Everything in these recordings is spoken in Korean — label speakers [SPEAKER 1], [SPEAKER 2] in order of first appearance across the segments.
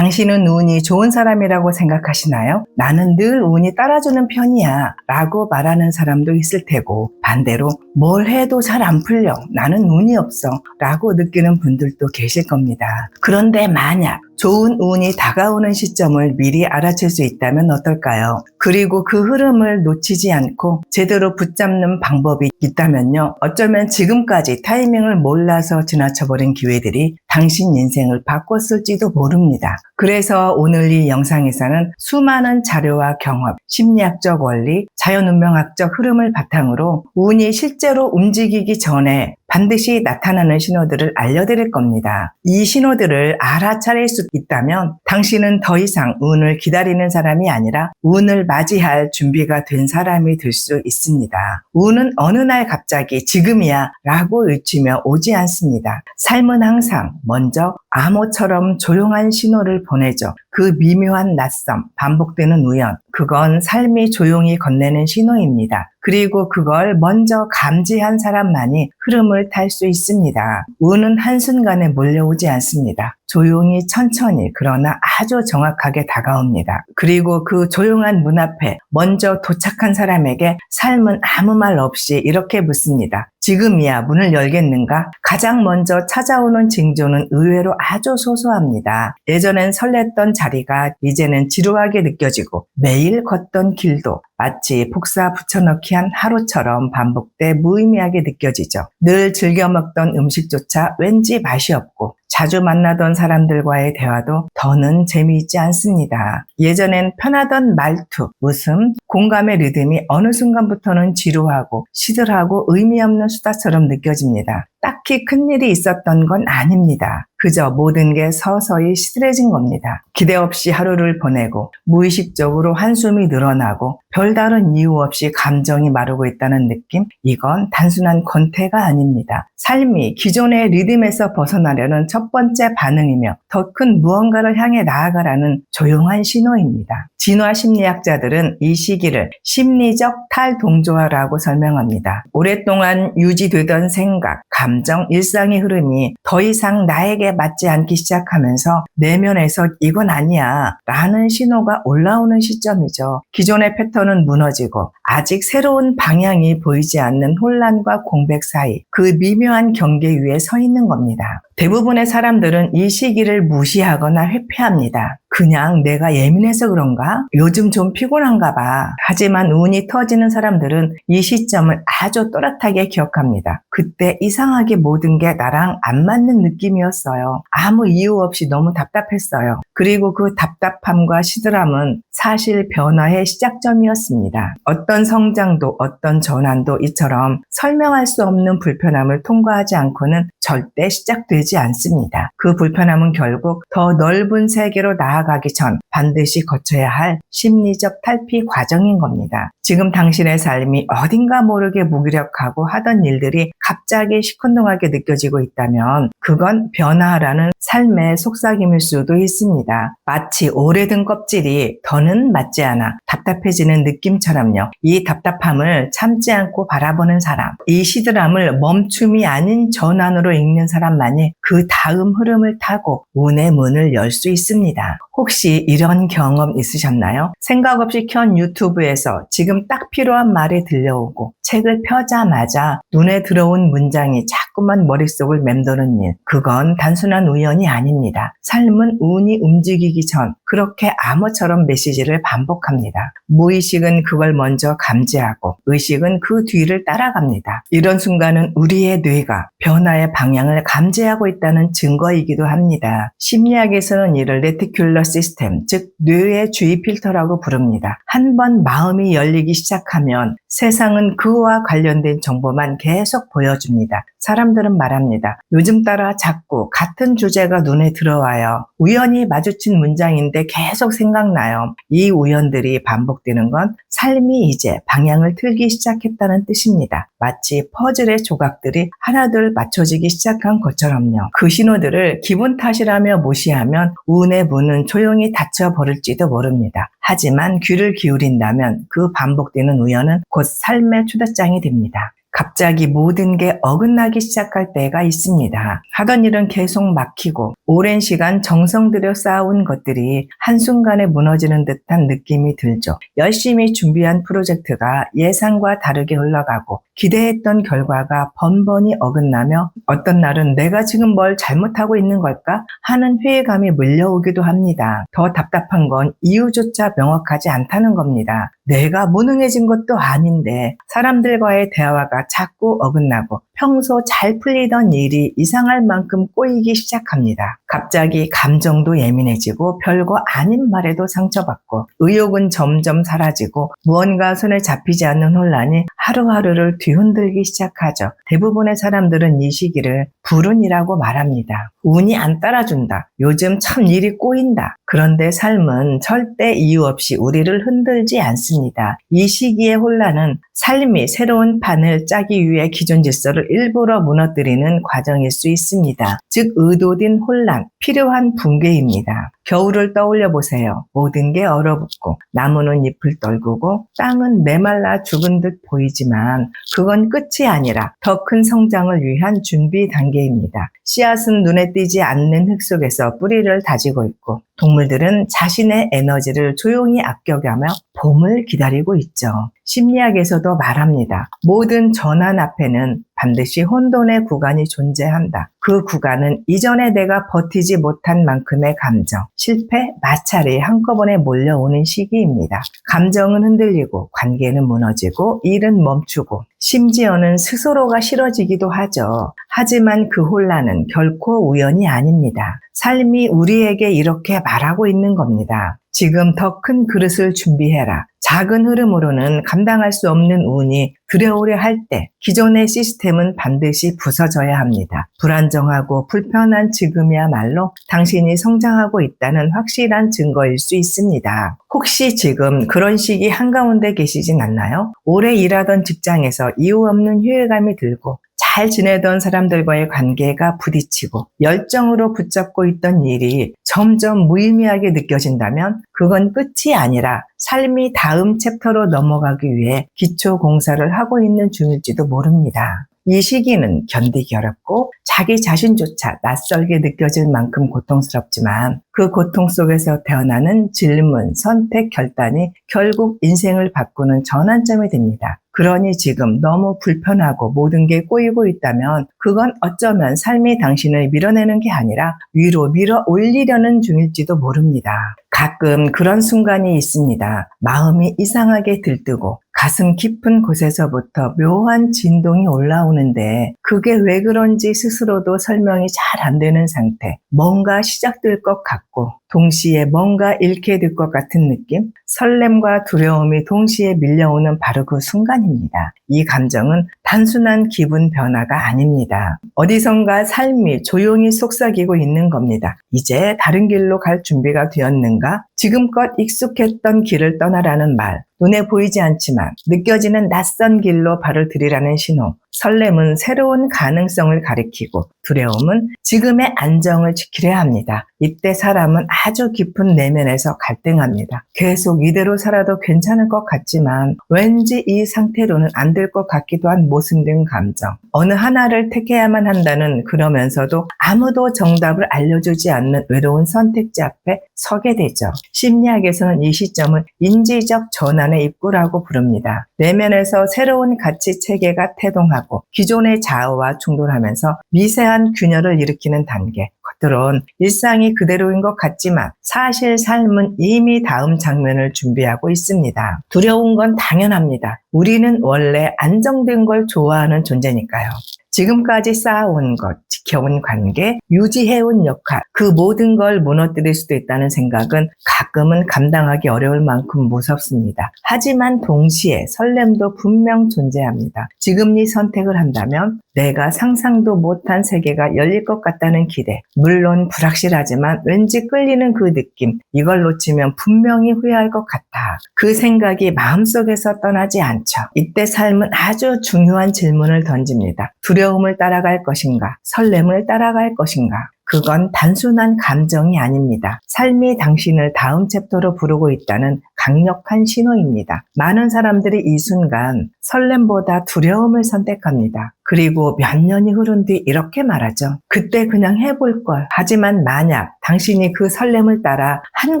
[SPEAKER 1] 당신은 운이 좋은 사람이라고 생각하시나요? 나는 늘 운이 따라주는 편이야 라고 말하는 사람도 있을 테고, 반대로 뭘 해도 잘 안 풀려, 나는 운이 없어 라고 느끼는 분들도 계실 겁니다. 그런데 만약 좋은 운이 다가오는 시점을 미리 알아챌 수 있다면 어떨까요? 그리고 그 흐름을 놓치지 않고 제대로 붙잡는 방법이 있다면요, 어쩌면 지금까지 타이밍을 몰라서 지나쳐버린 기회들이 당신 인생을 바꿨을지도 모릅니다. 그래서 오늘 이 영상에서는 수많은 자료와 경험, 심리학적 원리, 자연운명학적 흐름을 바탕으로 운이 실제로 움직이기 전에 반드시 나타나는 신호들을 알려드릴 겁니다. 이 신호들을 알아차릴 수 있다면 당신은 더 이상 운을 기다리는 사람이 아니라 운을 맞이할 준비가 된 사람이 될 수 있습니다. 운은 어느 날 갑자기 지금이야 라고 외치며 오지 않습니다. 삶은 항상 먼저 암호처럼 조용한 신호를 보내죠. 그 미묘한 낯섦, 반복되는 우연, 그건 삶이 조용히 건네는 신호입니다. 그리고 그걸 먼저 감지한 사람만이 흐름을 탈 수 있습니다. 운은 한순간에 몰려오지 않습니다. 조용히 천천히 그러나 아주 정확하게 다가옵니다. 그리고 그 조용한 문 앞에 먼저 도착한 사람에게 삶은 아무 말 없이 이렇게 묻습니다. 지금이야 문을 열겠는가? 가장 먼저 찾아오는 징조는 의외로 아주 소소합니다. 예전엔 설렜던 자리가 이제는 지루하게 느껴지고, 매일 걷던 길도 마치 복사 붙여넣기 한 하루처럼 반복돼 무의미하게 느껴지죠. 늘 즐겨 먹던 음식조차 왠지 맛이 없고, 자주 만나던 사람들과의 대화도 더는 재미있지 않습니다. 예전엔 편하던 말투, 웃음, 공감의 리듬이 어느 순간부터는 지루하고 시들하고 의미 없는 수다처럼 느껴집니다. 딱히 큰일이 있었던 건 아닙니다. 그저 모든 게 서서히 시들해진 겁니다. 기대 없이 하루를 보내고 무의식적으로 한숨이 늘어나고 별다른 이유 없이 감정이 마르고 있다는 느낌? 이건 단순한 권태가 아닙니다. 삶이 기존의 리듬에서 벗어나려는 첫 번째 반응이며 더 큰 무언가를 향해 나아가라는 조용한 신호입니다. 진화 심리학자들은 이 시기를 심리적 탈동조화라고 설명합니다. 오랫동안 유지되던 생각, 감정, 일상의 흐름이 더 이상 나에게 맞지 않기 시작하면서 내면에서 이건 아니야 라는 신호가 올라오는 시점이죠. 기존의 패턴은 무너지고 아직 새로운 방향이 보이지 않는 혼란과 공백 사이, 그 미묘한 경계 위에 서 있는 겁니다. 대부분의 사람들은 이 시기를 무시하거나 회피합니다. 그냥 내가 예민해서 그런가? 요즘 좀 피곤한가 봐. 하지만 운이 터지는 사람들은 이 시점을 아주 또렷하게 기억합니다. 그때 이상하게 모든 게 나랑 안 맞는 느낌이었어요. 아무 이유 없이 너무 답답했어요. 그리고 그 답답함과 시들함은 사실 변화의 시작점이었습니다. 어떤 성장도 어떤 전환도 이처럼 설명할 수 없는 불편함을 통과하지 않고는 절대 시작되지 않습니다. 그 불편함은 결국 더 넓은 세계로 나아가기 전 반드시 거쳐야 할 심리적 탈피 과정인 겁니다. 지금 당신의 삶이 어딘가 모르게 무기력하고 하던 일들이 갑자기 시큰둥하게 느껴지고 있다면 그건 변화라는 삶의 속삭임일 수도 있습니다. 마치 오래된 껍질이 더는 맞지 않아 답답해지는 느낌처럼요. 이 답답함을 참지 않고 바라보는 사람, 이 시들함을 멈춤이 아닌 전환으로 읽는 사람만이 그 다음 흐름을 타고 운의 문을 열 수 있습니다. 혹시 이런 경험 있으셨나요? 생각 없이 켠 유튜브에서 지금 딱 필요한 말이 들려오고 책을 펴자마자 눈에 들어온 문장이 자꾸만 머릿속을 맴도는 일, 그건 단순한 우연이 아닙니다. 삶은 운이 움직이기 전 그렇게 암호처럼 메시지를 반복합니다. 무의식은 그걸 먼저 감지하고 의식은 그 뒤를 따라갑니다. 이런 순간은 우리의 뇌가 변화의 방향을 감지하고 있다는 증거이기도 합니다. 심리학에서는 이를 레티큘러 시스템, 즉 뇌의 주의 필터라고 부릅니다. 한 번 마음이 열리기 시작하면 세상은 그와 관련된 정보만 계속 보여줍니다. 사람들은 말합니다. 요즘 따라 자꾸 같은 주제가 눈에 들어와요. 우연히 마주친 문장인데 계속 생각나요. 이 우연들이 반복되는 건 삶이 이제 방향을 틀기 시작했다는 뜻입니다. 마치 퍼즐의 조각들이 하나둘 맞춰지기 시작한 것처럼요. 그 신호들을 기분 탓이라며 무시하면 운의 문은 조용히 닫혀버릴지도 모릅니다. 하지만 귀를 기울인다면 그 반복되는 우연은 곧 삶의 초대장이 됩니다. 갑자기 모든 게 어긋나기 시작할 때가 있습니다. 하던 일은 계속 막히고 오랜 시간 정성 들여 쌓아온 것들이 한순간에 무너지는 듯한 느낌이 들죠. 열심히 준비한 프로젝트가 예상과 다르게 흘러가고 기대했던 결과가 번번이 어긋나며 어떤 날은 내가 지금 뭘 잘못하고 있는 걸까 하는 회의감이 밀려오기도 합니다. 더 답답한 건 이유조차 명확하지 않다는 겁니다. 내가 무능해진 것도 아닌데 사람들과의 대화가 자꾸 어긋나고 평소 잘 풀리던 일이 이상할 만큼 꼬이기 시작합니다. 갑자기 감정도 예민해지고 별거 아닌 말에도 상처받고 의욕은 점점 사라지고 무언가 손에 잡히지 않는 혼란이 하루하루를 뒤흔들기 시작하죠. 대부분의 사람들은 이 시기를 불운이라고 말합니다. 운이 안 따라준다. 요즘 참 일이 꼬인다. 그런데 삶은 절대 이유 없이 우리를 흔들지 않습니다. 이 시기의 혼란은 삶이 새로운 판을 짜기 위해 기존 질서를 일부러 무너뜨리는 과정일 수 있습니다. 즉 의도된 혼란, 필요한 붕괴입니다. 겨울을 떠올려 보세요. 모든 게 얼어붙고 나무는 잎을 떨구고 땅은 메말라 죽은 듯 보이지만 그건 끝이 아니라 더 큰 성장을 위한 준비 단계입니다. 씨앗은 눈에 띄지 않는 흙 속에서 뿌리를 다지고 있고 동물들은 자신의 에너지를 조용히 아껴가며 봄을 기다리고 있죠. 심리학에서도 말합니다. 모든 전환 앞에는 반드시 혼돈의 구간이 존재한다. 그 구간은 이전에 내가 버티지 못한 만큼의 감정, 실패, 마찰이 한꺼번에 몰려오는 시기입니다. 감정은 흔들리고 관계는 무너지고 일은 멈추고 심지어는 스스로가 싫어지기도 하죠. 하지만 그 혼란은 결코 우연이 아닙니다. 삶이 우리에게 이렇게 말하고 있는 겁니다. 지금 더 큰 그릇을 준비해라. 작은 흐름으로는 감당할 수 없는 운이 들여오려 할 때 기존의 시스템은 반드시 부서져야 합니다. 불안정하고 불편한 지금이야말로 당신이 성장하고 있다는 확실한 증거일 수 있습니다. 혹시 지금 그런 시기 한가운데 계시진 않나요? 오래 일하던 직장에서 이유 없는 휴회감이 들고 잘 지내던 사람들과의 관계가 부딪히고 열정으로 붙잡고 있던 일이 점점 무의미하게 느껴진다면 그건 끝이 아니라 삶이 다음 챕터로 넘어가기 위해 기초 공사를 하고 있는 중일지도 모릅니다. 이 시기는 견디기 어렵고 자기 자신조차 낯설게 느껴질 만큼 고통스럽지만 그 고통 속에서 태어나는 질문, 선택, 결단이 결국 인생을 바꾸는 전환점이 됩니다. 그러니 지금 너무 불편하고 모든 게 꼬이고 있다면 그건 어쩌면 삶이 당신을 밀어내는 게 아니라 위로 밀어 올리려는 중일지도 모릅니다. 가끔 그런 순간이 있습니다. 마음이 이상하게 들뜨고 가슴 깊은 곳에서부터 묘한 진동이 올라오는데 그게 왜 그런지 스스로도 설명이 잘 안 되는 상태. 뭔가 시작될 것 같고 동시에 뭔가 잃게 될 것 같은 느낌? 설렘과 두려움이 동시에 밀려오는 바로 그 순간입니다. 이 감정은 단순한 기분 변화가 아닙니다. 어디선가 삶이 조용히 속삭이고 있는 겁니다. 이제 다른 길로 갈 준비가 되었는가? 지금껏 익숙했던 길을 떠나라는 말. 눈에 보이지 않지만 느껴지는 낯선 길로 발을 들이라는 신호. 설렘은 새로운 가능성을 가리키고 두려움은 지금의 안정을 지키려 합니다. 이때 사람은 아주 깊은 내면에서 갈등합니다. 계속 이대로 살아도 괜찮을 것 같지만 왠지 이 상태로는 안 될 것 같기도 한 모순된 감정. 어느 하나를 택해야만 한다는 그러면서도 아무도 정답을 알려주지 않는 외로운 선택지 앞에 서게 되죠. 심리학에서는 이 시점을 인지적 전환의 입구라고 부릅니다. 내면에서 새로운 가치 체계가 태동하고 기존의 자아와 충돌하면서 미세한 균열을 일으키는 단계. 겉으론 일상이 그대로인 것 같지만 사실 삶은 이미 다음 장면을 준비하고 있습니다. 두려운 건 당연합니다. 우리는 원래 안정된 걸 좋아하는 존재니까요. 지금까지 쌓아온 것, 지켜온 관계, 유지해온 역할, 그 모든 걸 무너뜨릴 수도 있다는 생각은 가끔은 감당하기 어려울 만큼 무섭습니다. 하지만 동시에 설렘도 분명 존재합니다. 지금 이 선택을 한다면 내가 상상도 못한 세계가 열릴 것 같다는 기대, 물론 불확실하지만 왠지 끌리는 그 느낌, 이걸 놓치면 분명히 후회할 것 같아. 그 생각이 마음속에서 떠나지 않죠. 이때 삶은 아주 중요한 질문을 던집니다. 두려움을 따라갈 것인가? 설렘을 따라갈 것인가? 그건 단순한 감정이 아닙니다. 삶이 당신을 다음 챕터로 부르고 있다는 강력한 신호입니다. 많은 사람들이 이 순간 설렘보다 두려움을 선택합니다. 그리고 몇 년이 흐른 뒤 이렇게 말하죠. 그때 그냥 해볼 걸. 하지만 만약 당신이 그 설렘을 따라 한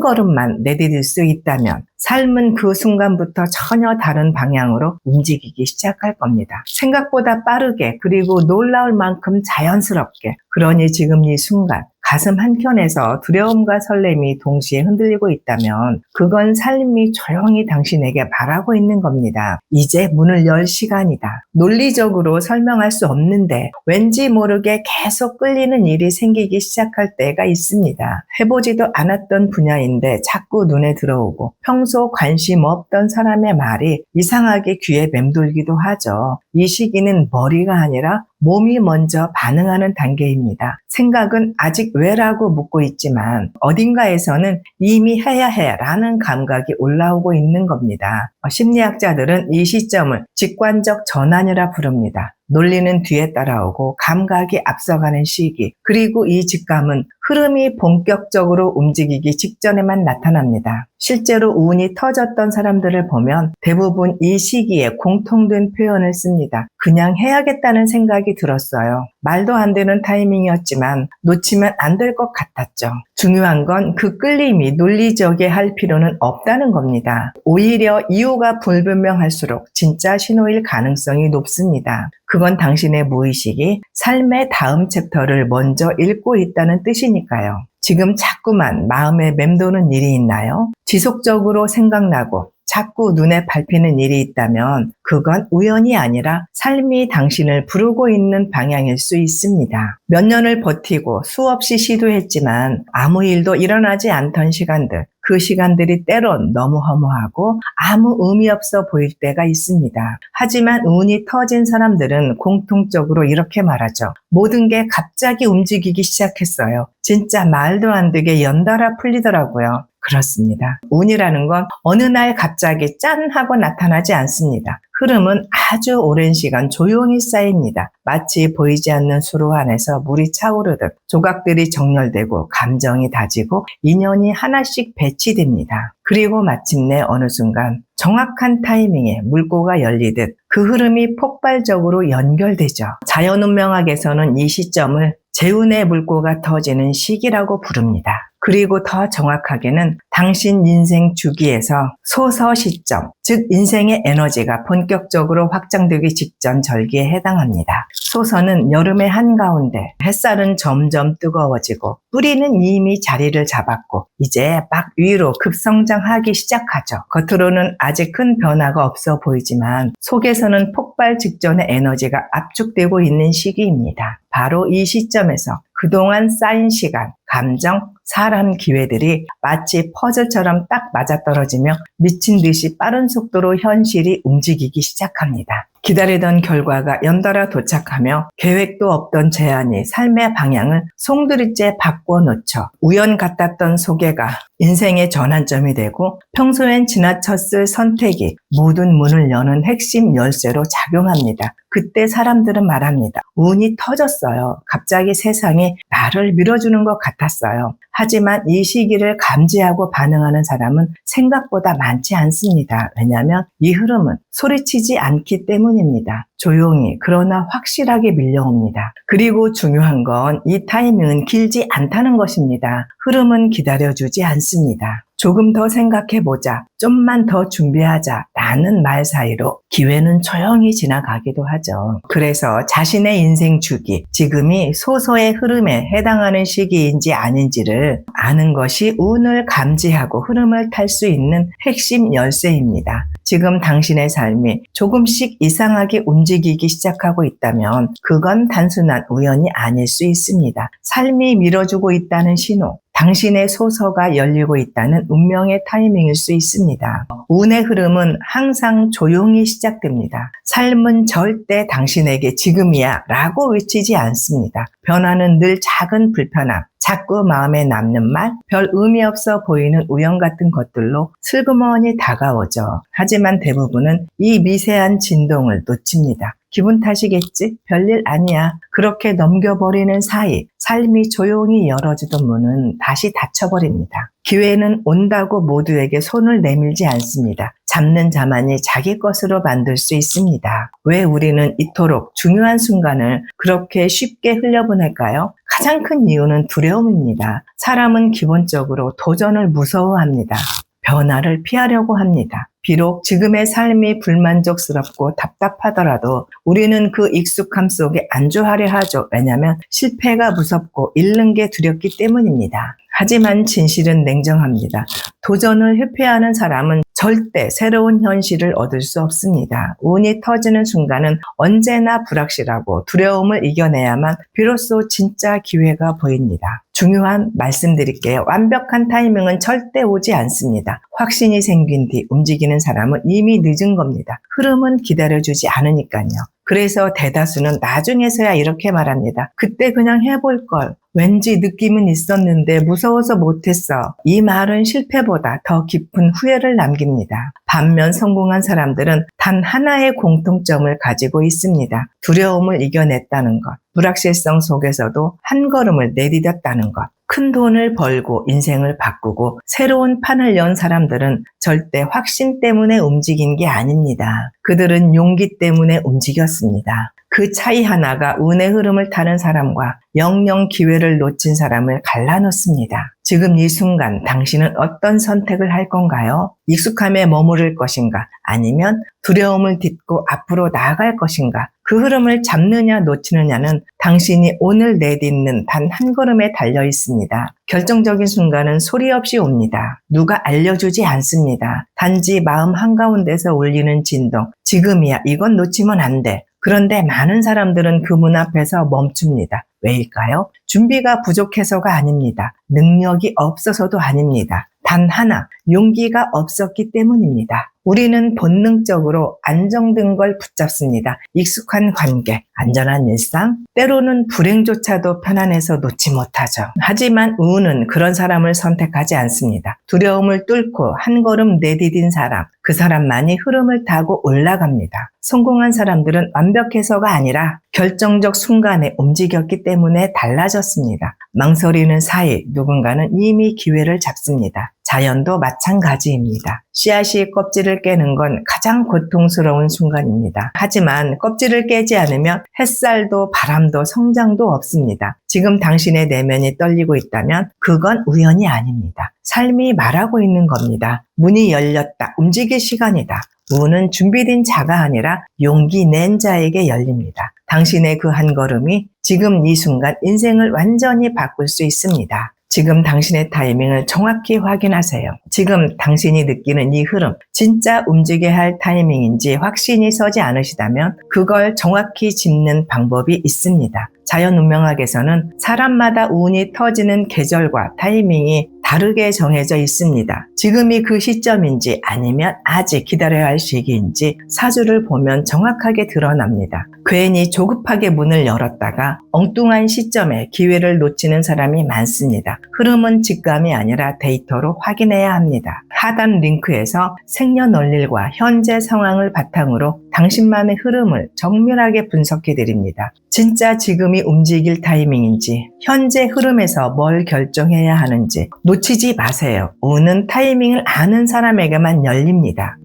[SPEAKER 1] 걸음만 내디딜 수 있다면 삶은 그 순간부터 전혀 다른 방향으로 움직이기 시작할 겁니다. 생각보다 빠르게 그리고 놀라울 만큼 자연스럽게. 그러니 지금 이 순간 가슴 한켠에서 두려움과 설렘이 동시에 흔들리고 있다면 그건 삶이 조용히 당신에게 바라고 있는 겁니다. 이제 문을 열 시간이다. 논리적으로 설명할 수 없는데 왠지 모르게 계속 끌리는 일이 생기기 시작할 때가 있습니다. 해보지도 않았던 분야인데 자꾸 눈에 들어오고 평소 관심 없던 사람의 말이 이상하게 귀에 맴돌기도 하죠. 이 시기는 머리가 아니라 몸이 먼저 반응하는 단계입니다. 생각은 아직 왜라고 묻고 있지만 어딘가에서는 이미 해야 해라는 감각이 올라오고 있는 겁니다. 심리학자들은 이 시점을 직관적 전환이라 부릅니다. 논리는 뒤에 따라오고 감각이 앞서가는 시기, 그리고 이 직감은 흐름이 본격적으로 움직이기 직전에만 나타납니다. 실제로 운이 터졌던 사람들을 보면 대부분 이 시기에 공통된 표현을 씁니다. 그냥 해야겠다는 생각이 들었어요. 말도 안 되는 타이밍이었지만 놓치면 안 될 것 같았죠. 중요한 건 그 끌림이 논리적이 할 필요는 없다는 겁니다. 오히려 이유가 불분명할수록 진짜 신호일 가능성이 높습니다. 그건 당신의 무의식이 삶의 다음 챕터를 먼저 읽고 있다는 뜻이니까요. 지금 자꾸만 마음에 맴도는 일이 있나요? 지속적으로 생각나고 자꾸 눈에 밟히는 일이 있다면 그건 우연이 아니라 삶이 당신을 부르고 있는 방향일 수 있습니다. 몇 년을 버티고 수없이 시도했지만 아무 일도 일어나지 않던 시간들, 그 시간들이 때론 너무 허무하고 아무 의미 없어 보일 때가 있습니다. 하지만 운이 터진 사람들은 공통적으로 이렇게 말하죠. 모든 게 갑자기 움직이기 시작했어요. 진짜 말도 안 되게 연달아 풀리더라고요. 그렇습니다. 운이라는 건 어느 날 갑자기 짠 하고 나타나지 않습니다. 흐름은 아주 오랜 시간 조용히 쌓입니다. 마치 보이지 않는 수로 안에서 물이 차오르듯 조각들이 정렬되고 감정이 다지고 인연이 하나씩 배치됩니다. 그리고 마침내 어느 순간 정확한 타이밍에 물꼬가 열리듯 그 흐름이 폭발적으로 연결되죠. 자연운명학에서는 이 시점을 재운의 물꼬가 터지는 시기라고 부릅니다. 그리고 더 정확하게는 당신 인생 주기에서 소서 시점, 즉 인생의 에너지가 본격적으로 확장되기 직전 절기에 해당합니다. 소서는 여름의 한가운데 햇살은 점점 뜨거워지고 뿌리는 이미 자리를 잡았고 이제 막 위로 급성장하기 시작하죠. 겉으로는 아직 큰 변화가 없어 보이지만 속에서는 폭발 직전의 에너지가 압축되고 있는 시기입니다. 바로 이 시점에서 그동안 쌓인 시간, 감정, 사람, 기회들이 마치 퍼즐처럼 딱 맞아떨어지며 미친 듯이 빠른 속도로 현실이 움직이기 시작합니다. 기다리던 결과가 연달아 도착하며 계획도 없던 제안이 삶의 방향을 송두리째 바꿔놓죠. 우연 같았던 소개가 인생의 전환점이 되고 평소엔 지나쳤을 선택이 모든 문을 여는 핵심 열쇠로 작용합니다. 그때 사람들은 말합니다. 운이 터졌어요. 갑자기 세상이 나를 밀어주는 것 같았어요. 하지만 이 시기를 감지하고 반응하는 사람은 생각보다 많지 않습니다. 왜냐하면 이 흐름은 소리치지 않기 때문입니다. 조용히 그러나 확실하게 밀려옵니다. 그리고 중요한 건 이 타이밍은 길지 않다는 것입니다. 흐름은 기다려주지 않습니다. 조금 더 생각해보자, 좀만 더 준비하자 라는 말 사이로 기회는 조용히 지나가기도 하죠. 그래서 자신의 인생 주기, 지금이 소서의 흐름에 해당하는 시기인지 아닌지를 아는 것이 운을 감지하고 흐름을 탈 수 있는 핵심 열쇠입니다. 지금 당신의 삶이 조금씩 이상하게 움직이기 시작하고 있다면 그건 단순한 우연이 아닐 수 있습니다. 삶이 밀어주고 있다는 신호, 당신의 소서가 열리고 있다는 운명의 타이밍일 수 있습니다. 운의 흐름은 항상 조용히 시작됩니다. 삶은 절대 당신에게 지금이야 라고 외치지 않습니다. 변화는 늘 작은 불편함, 자꾸 마음에 남는 말, 별 의미 없어 보이는 우연 같은 것들로 슬그머니 다가오죠. 하지만 대부분은 이 미세한 진동을 놓칩니다. 기분 탓이겠지? 별일 아니야. 그렇게 넘겨버리는 사이 삶이 조용히 열어주던 문은 다시 닫혀버립니다. 기회는 온다고 모두에게 손을 내밀지 않습니다. 잡는 자만이 자기 것으로 만들 수 있습니다. 왜 우리는 이토록 중요한 순간을 그렇게 쉽게 흘려보낼까요? 가장 큰 이유는 두려움입니다. 사람은 기본적으로 도전을 무서워합니다. 변화를 피하려고 합니다. 비록 지금의 삶이 불만족스럽고 답답하더라도 우리는 그 익숙함 속에 안주하려 하죠. 왜냐하면 실패가 무섭고 잃는 게 두렵기 때문입니다. 하지만 진실은 냉정합니다. 도전을 회피하는 사람은 절대 새로운 현실을 얻을 수 없습니다. 운이 터지는 순간은 언제나 불확실하고 두려움을 이겨내야만 비로소 진짜 기회가 보입니다. 중요한 말씀드릴게요. 완벽한 타이밍은 절대 오지 않습니다. 확신이 생긴 뒤 움직이는 사람은 이미 늦은 겁니다. 흐름은 기다려주지 않으니까요. 그래서 대다수는 나중에서야 이렇게 말합니다. 그때 그냥 해볼 걸. 왠지 느낌은 있었는데 무서워서 못했어. 이 말은 실패보다 더 깊은 후회를 남깁니다. 반면 성공한 사람들은 단 하나의 공통점을 가지고 있습니다. 두려움을 이겨냈다는 것. 불확실성 속에서도 한 걸음을 내디뎠다는 것. 큰 돈을 벌고 인생을 바꾸고 새로운 판을 연 사람들은 절대 확신 때문에 움직인 게 아닙니다. 그들은 용기 때문에 움직였습니다. 그 차이 하나가 운의 흐름을 타는 사람과 영영 기회를 놓친 사람을 갈라놓습니다. 지금 이 순간 당신은 어떤 선택을 할 건가요? 익숙함에 머무를 것인가? 아니면 두려움을 딛고 앞으로 나아갈 것인가? 그 흐름을 잡느냐 놓치느냐는 당신이 오늘 내딛는 단 한 걸음에 달려 있습니다. 결정적인 순간은 소리 없이 옵니다. 누가 알려주지 않습니다. 단지 마음 한가운데서 울리는 진동. 지금이야. 이건 놓치면 안 돼. 그런데 많은 사람들은 그 문 앞에서 멈춥니다. 왜일까요? 준비가 부족해서가 아닙니다. 능력이 없어서도 아닙니다. 단 하나, 용기가 없었기 때문입니다. 우리는 본능적으로 안정된 걸 붙잡습니다. 익숙한 관계, 안전한 일상, 때로는 불행조차도 편안해서 놓지 못하죠. 하지만 운은 그런 사람을 선택하지 않습니다. 두려움을 뚫고 한 걸음 내디딘 사람, 그 사람만이 흐름을 타고 올라갑니다. 성공한 사람들은 완벽해서가 아니라 결정적 순간에 움직였기 때문에 달라졌습니다. 망설이는 사이 누군가는 이미 기회를 잡습니다. 자연도 마찬가지입니다. 씨앗이 껍질을 깨는 건 가장 고통스러운 순간입니다. 하지만 껍질을 깨지 않으면 햇살도 바람도 성장도 없습니다. 지금 당신의 내면이 떨리고 있다면 그건 우연이 아닙니다. 삶이 말하고 있는 겁니다. 문이 열렸다. 움직일 시간이다. 운은 준비된 자가 아니라 용기 낸 자에게 열립니다. 당신의 그 한 걸음이 지금 이 순간 인생을 완전히 바꿀 수 있습니다. 지금 당신의 타이밍을 정확히 확인하세요. 지금 당신이 느끼는 이 흐름, 진짜 움직여야 할 타이밍인지 확신이 서지 않으시다면 그걸 정확히 짚는 방법이 있습니다. 자연운명학에서는 사람마다 운이 터지는 계절과 타이밍이 다르게 정해져 있습니다. 지금이 그 시점인지 아니면 아직 기다려야 할 시기인지 사주를 보면 정확하게 드러납니다. 괜히 조급하게 문을 열었다가 엉뚱한 시점에 기회를 놓치는 사람이 많습니다. 흐름은 직감이 아니라 데이터로 확인해야 합니다. 하단 링크에서 생년월일과 현재 상황을 바탕으로 당신만의 흐름을 정밀하게 분석해 드립니다. 진짜 지금이 움직일 타이밍인지, 현재 흐름에서 뭘 결정해야 하는지 놓치지 마세요. 운은 타이밍을 아는 사람에게만 열립니다.